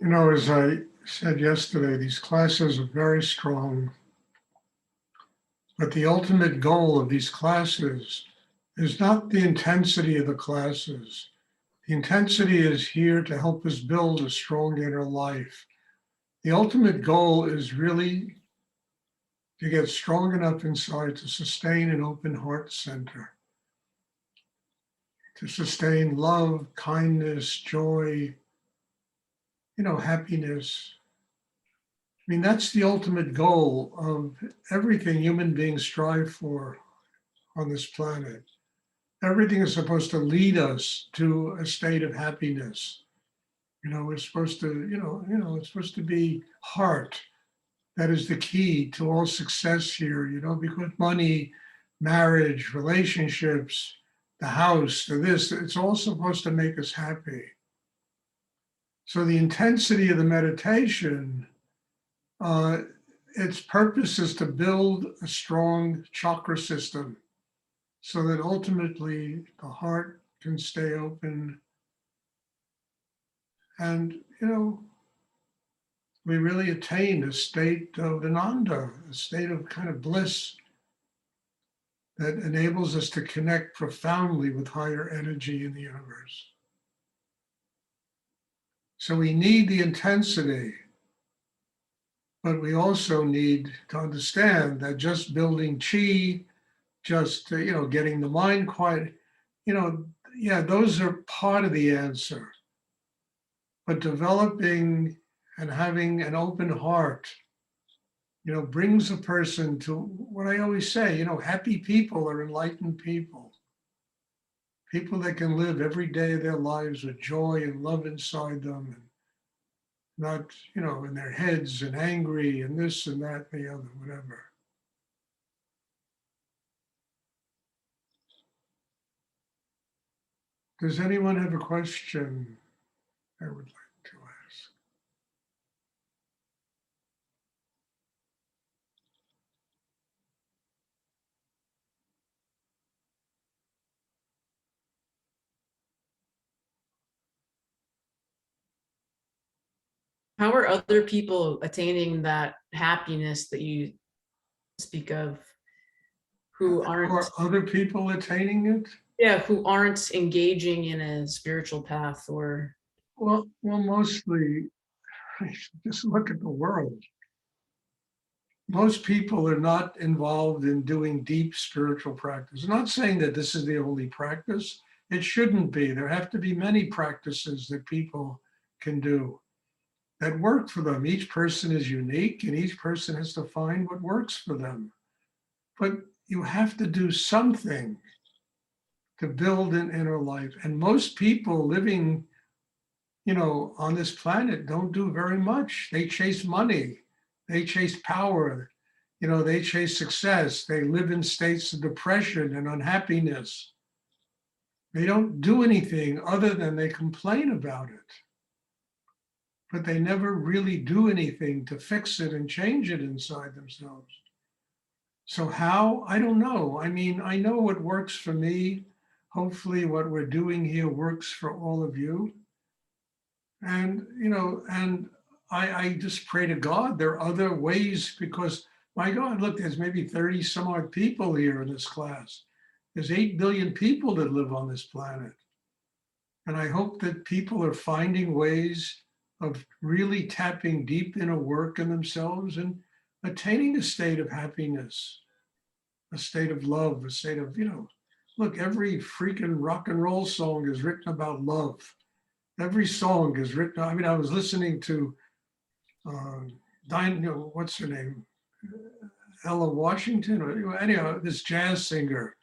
As I said yesterday, these classes are very strong, but the ultimate goal of these classes is not the intensity of the classes. The intensity is here to help us build a strong inner life. The ultimate goal is really to get strong enough inside to sustain an open heart center, to sustain love, kindness, joy, happiness. I mean, that's the ultimate goal of everything human beings strive for on this planet. Everything is supposed to lead us to a state of happiness. We're supposed to, it's supposed to be heart. That is the key to all success here, because money, marriage, relationships, the house, it's all supposed to make us happy. So the intensity of the meditation, its purpose is to build a strong chakra system so that ultimately the heart can stay open. And, we really attain a state of ananda, a state of kind of bliss that enables us to connect profoundly with higher energy in the universe. So we need the intensity, but we also need to understand that just building chi, just, getting the mind quiet, those are part of the answer. But developing and having an open heart, brings a person to what I always say, happy people are enlightened people. People that can live every day of their lives with joy and love inside them, and not, in their heads and angry and this and that and the other, whatever. Does anyone have a question I would like to ask? How are other people attaining that happiness that you speak of, who aren't? Are other people attaining it? Yeah, who aren't engaging in a spiritual path or? Well, mostly, just look at the world. Most people are not involved in doing deep spiritual practice. I'm not saying that this is the only practice. It shouldn't be. There have to be many practices that people can do that work for them. Each person is unique and each person has to find what works for them. But you have to do something to build an inner life. And most people living, on this planet don't do very much. They chase money, they chase power, they chase success. They live in states of depression and unhappiness. They don't do anything other than they complain about it. But they never really do anything to fix it and change it inside themselves. So how? I don't know. I mean, I know what works for me. Hopefully what we're doing here works for all of you. And, I just pray to God there are other ways, because my God, look, there's maybe 30 some odd people here in this class. There's 8 billion people that live on this planet. And I hope that people are finding ways of really tapping deep inner work in themselves and attaining a state of happiness, a state of love, a state of, look, every freaking rock and roll song is written about love. Every song is written. I mean, I was listening to what's her name? Ella Washington, or anyhow, this jazz singer.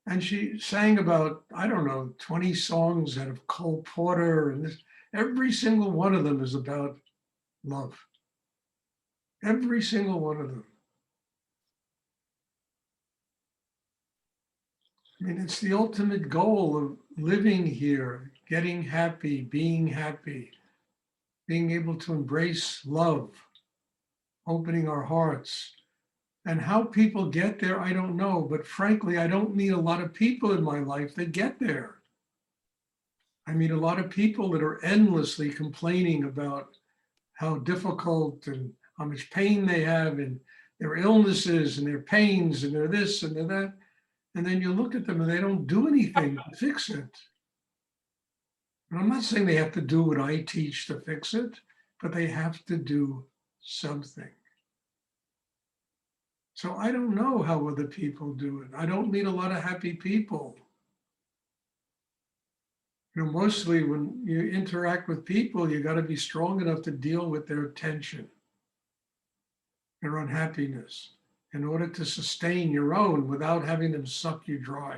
And she sang about, I don't know, 20 songs out of Cole Porter. And every single one of them is about love. Every single one of them. I mean, it's the ultimate goal of living here, getting happy, being able to embrace love, opening our hearts. And how people get there, I don't know. But frankly, I don't meet a lot of people in my life that get there. I meet a lot of people that are endlessly complaining about how difficult and how much pain they have and their illnesses and their pains and their this and their that. And then you look at them and they don't do anything to fix it. And I'm not saying they have to do what I teach to fix it, but they have to do something. So I don't know how other people do it. I don't meet a lot of happy people. Mostly when you interact with people, you got to be strong enough to deal with their tension, their unhappiness, in order to sustain your own without having them suck you dry.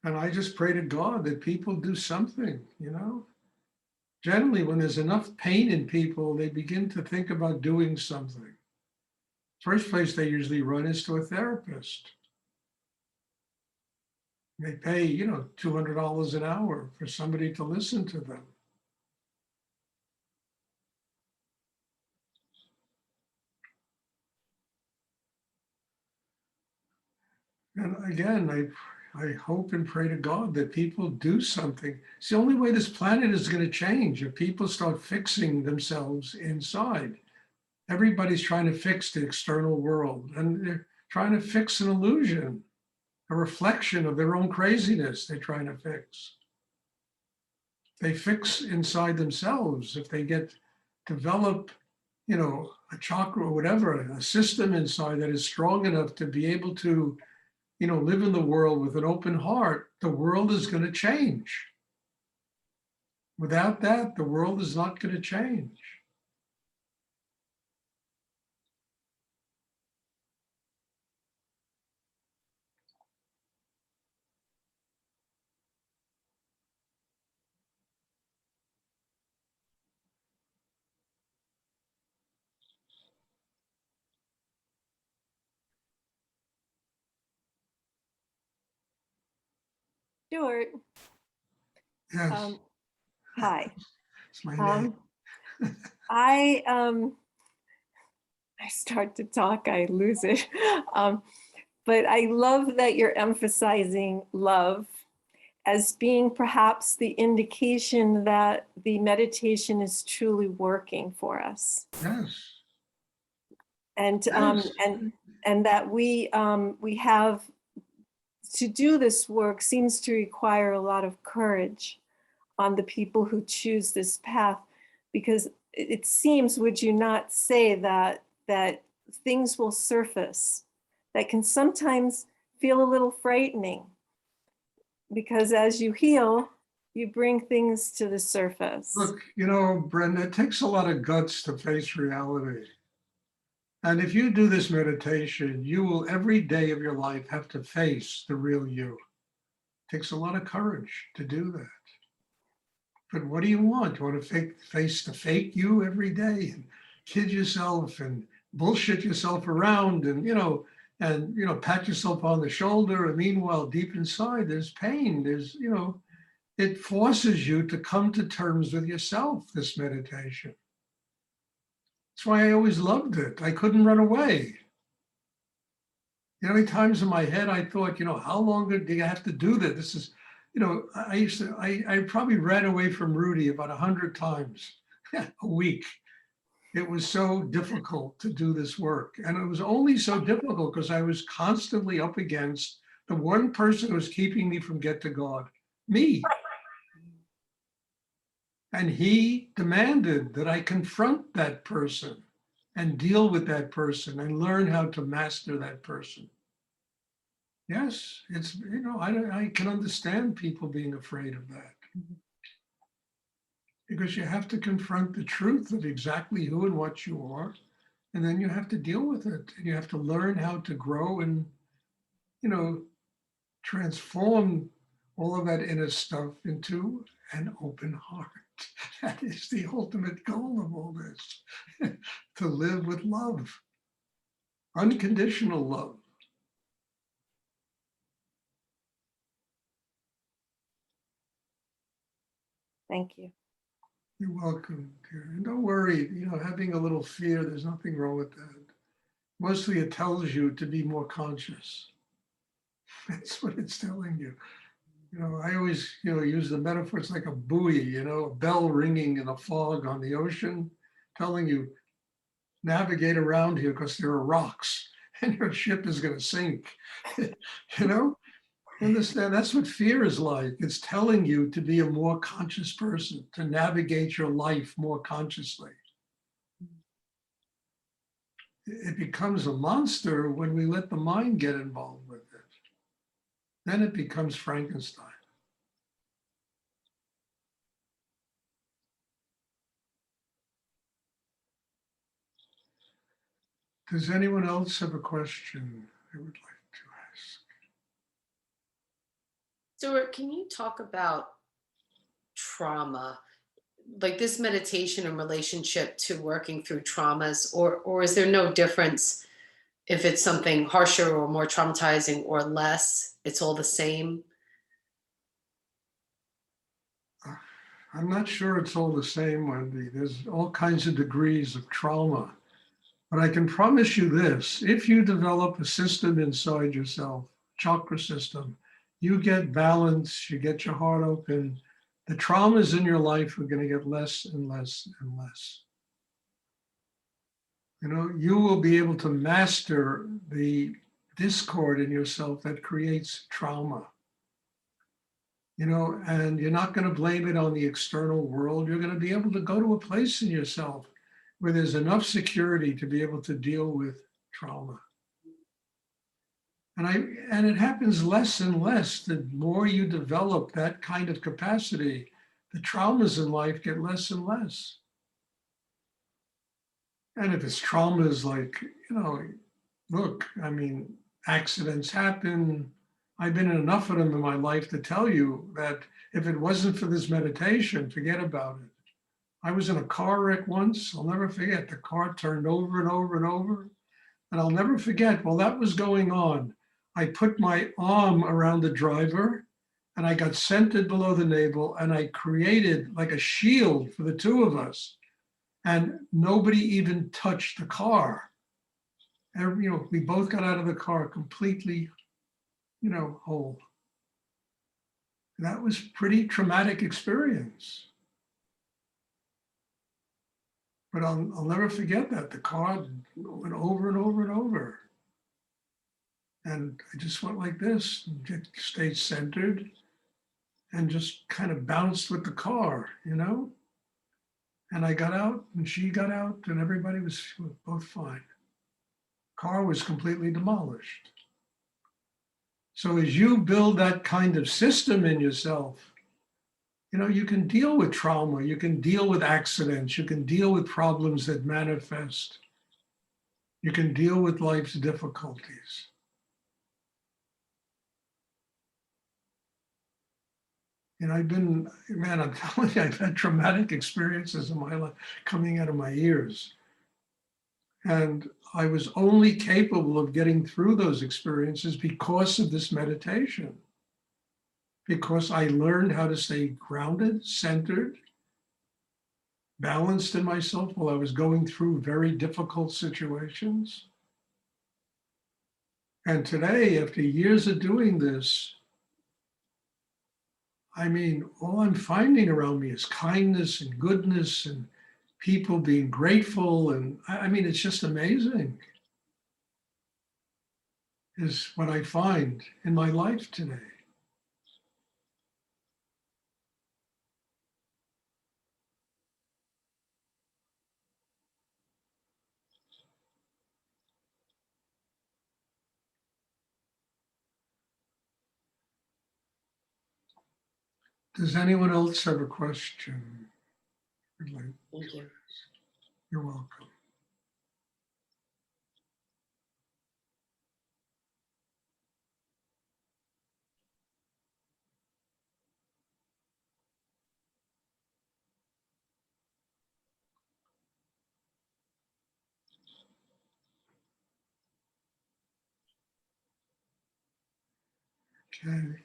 And I just pray to God that people do something, Generally, when there's enough pain in people, they begin to think about doing something. First place they usually run is to a therapist. They pay, $200 an hour for somebody to listen to them. And again, I hope and pray to God that people do something. It's the only way this planet is going to change, if people start fixing themselves inside. Everybody's trying to fix the external world, and they're trying to fix an illusion, a reflection of their own craziness they're trying to fix. They fix inside themselves if they develop, a chakra or whatever, a system inside that is strong enough to be able to live in the world with an open heart. The world is going to change. Without that, the world is not going to change. Stuart, Yes, hi. it's my name. I I start to talk, I lose it. But I love that you're emphasizing love as being perhaps the indication that the meditation is truly working for us, Yes, and yes. and that we have to do this work seems to require a lot of courage on the people who choose this path, because it seems, would you not say that things will surface that can sometimes feel a little frightening, because as you heal, you bring things to the surface. Look, Brenda, it takes a lot of guts to face reality. And if you do this meditation, you will every day of your life have to face the real you. It takes a lot of courage to do that. But what do you want? You want to face the fake you every day and kid yourself and bullshit yourself around and, pat yourself on the shoulder. And meanwhile, deep inside, there's pain. It forces you to come to terms with yourself, this meditation. That's why I always loved it. I couldn't run away. Many times in my head, I thought, how long do you have to do this? This is, I probably ran away from Rudy about 100 times a week. It was so difficult to do this work. And it was only so difficult because I was constantly up against the one person who was keeping me from get to God, me. And he demanded that I confront that person and deal with that person and learn how to master that person. Yes, it's, I can understand people being afraid of that, because you have to confront the truth of exactly who and what you are. And then you have to deal with it. And you have to learn how to grow and, transform all of that inner stuff into an open heart. That is the ultimate goal of all this, to live with love, unconditional love. Thank you. You're welcome, dear. And don't worry, having a little fear, there's nothing wrong with that. Mostly it tells you to be more conscious. That's what it's telling you. You know, I always, use the metaphor, it's like a buoy, a bell ringing in a fog on the ocean, telling you, navigate around here because there are rocks and your ship is going to sink. Understand, that's what fear is like. It's telling you to be a more conscious person, to navigate your life more consciously. It becomes a monster when we let the mind get involved with it. Then it becomes Frankenstein. Does anyone else have a question they would like to ask? Stuart, can you talk about trauma, like this meditation in relationship to working through traumas, or is there no difference if it's something harsher or more traumatizing or less? It's all the same? I'm not sure it's all the same, Wendy. There's all kinds of degrees of trauma. But I can promise you this, if you develop a system inside yourself, chakra system, you get balance, you get your heart open, the traumas in your life are going to get less and less and less. You will be able to master the discord in yourself that creates trauma. And you're not going to blame it on the external world. You're going to be able to go to a place in yourself where there's enough security to be able to deal with trauma. And it happens less and less. The more you develop that kind of capacity, the traumas in life get less and less. And if it's traumas like, look, accidents happen. I've been in enough of them in my life to tell you that if it wasn't for this meditation, forget about it. I was in a car wreck once. I'll never forget. The car turned over and over and over. And I'll never forget, while that was going on, I put my arm around the driver and I got centered below the navel and I created like a shield for the two of us. And nobody even touched the car. And, we both got out of the car completely, whole. That was pretty traumatic experience. But I'll never forget that. The car went over and over and over. And I just went like this, and stayed centered, and just kind of bounced with the car, And I got out, and she got out, and everybody was both fine. Car was completely demolished. So as you build that kind of system in yourself, you can deal with trauma, you can deal with accidents, you can deal with problems that manifest, you can deal with life's difficulties. And I'm telling you, I've had traumatic experiences in my life coming out of my ears. And I was only capable of getting through those experiences because of this meditation. Because I learned how to stay grounded, centered, balanced in myself while I was going through very difficult situations. And today, after years of doing this, all I'm finding around me is kindness and goodness and people being grateful. And it's just amazing is what I find in my life today. Does anyone else have a question? Thank you. You're welcome. Okay.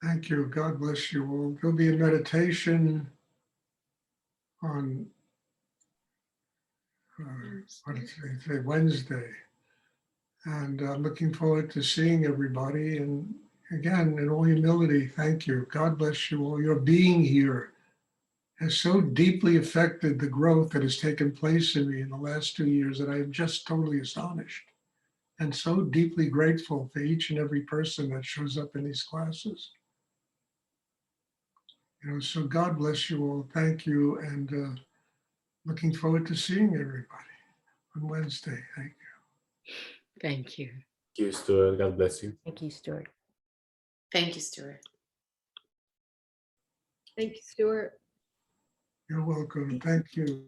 Thank you. God bless you all. There'll be a meditation on what did they say, Wednesday. And I'm looking forward to seeing everybody. And again, in all humility, thank you. God bless you all. Your being here has so deeply affected the growth that has taken place in me in the last 2 years that I am just totally astonished and so deeply grateful for each and every person that shows up in these classes. So God bless you all. Thank you. And looking forward to seeing everybody on Wednesday. Thank you. Thank you. Thank you, Stuart. God bless you. Thank you, Stuart. Thank you, Stuart. Thank you, Stuart. You're welcome. Thank you.